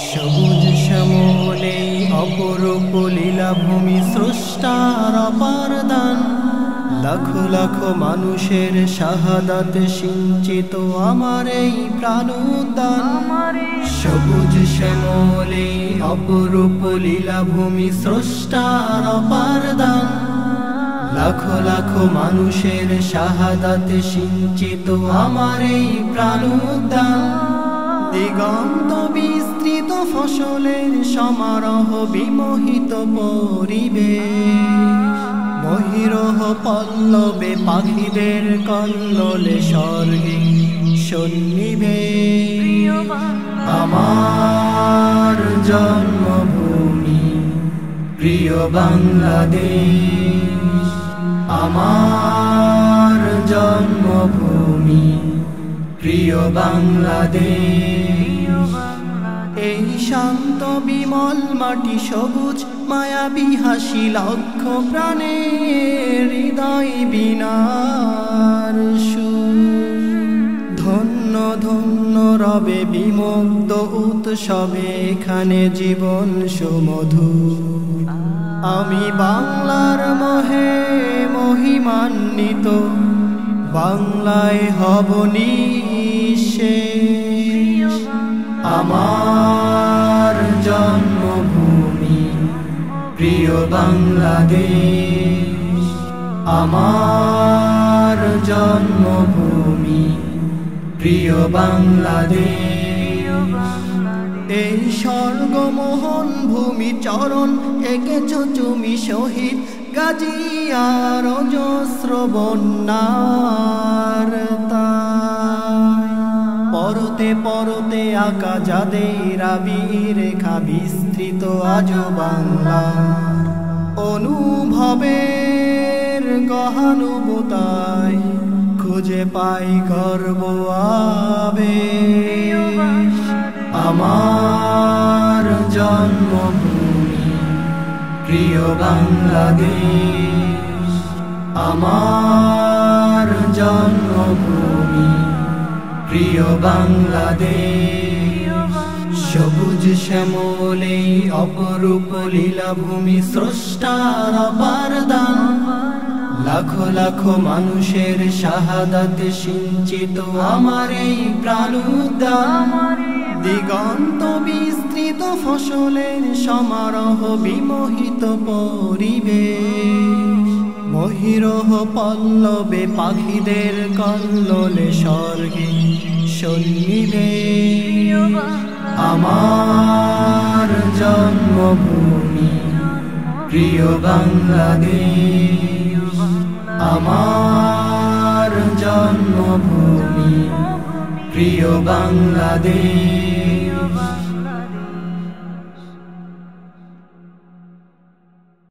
সবুজ শ্যামলে অপরূপ লীলাভূমি স্রষ্টার অপার দান, লাখো লাখো মানুষের শাহাদাত সিঞ্চিত আমার এই প্রাণোদ্যান। সবুজ শ্যামলে অপরূপ লীলাভূমি স্রষ্টার অপার দান, লাখো লাখো মানুষের শাহাদাত সিঞ্চিত আমার এই প্রাণোদ্যান। দিগন্ত বিস্তৃত ফসলের সমারোহ বিমোহিত পরিবেশ, মহিরহ পল্লবে পাখিদের কল্লোলে স্বর্গে সন্নিবেশ। আমার জন্মভূমি প্রিয় বাংলাদেশ, আমার জন্মভূমি প্রিয় বাংলাদেশ। এই শান্ত বিমল মাটি সবুজ মায়াবী হাসি লক্ষ প্রাণের হৃদয় বিনার সুর। ধন্য ধন্য রবে বিমুগ্ধ উৎসবে এখানে জীবন সুমধুর। আমি বাংলার মোহে মহিমান্বিত, বাংলায় হব নিঃশেষ। আমার জন্মভূমি প্রিয় বাংলাদেশ, আমার জন্মভূমি প্রিয় বাংলাদেশ। এই স্বর্গমোহন ভূমি চরণ এঁকেছ তুমি শহীদ গাজী আর অজস্র বন্যার তাই। পরতে পরতে আঁকা যাদের আবিরেখা বিস্তৃত আজ বাংলার অনুভবের গহানুভূতায় খুঁজে পাই গর্ব আবেশ। আমার জন্মভূমি প্রিয় বাংলাদেশ, আমার জন্মভূমি প্রিয় বাংলাদেশ। সবুজ শ্যামলে অপরূপ লীলাভূমি স্রষ্টার অপার দান, লাখো লাখো মানুষের শাহাদাত সিঞ্চিত আমার এই প্রাণোদ্যান। দিগন্ত বিস্তৃত ফসলের সমারোহ বিমোহিত পরিবেশ, মহিরহ পল্লবে পাখিদের কল্লোলে স্বর্গে সন্নিবেশ। আমার জন্মভূমি প্রিয় বাংলাদেশ, আমার জন্মভূমি প্রিয় বাংলাদেশ।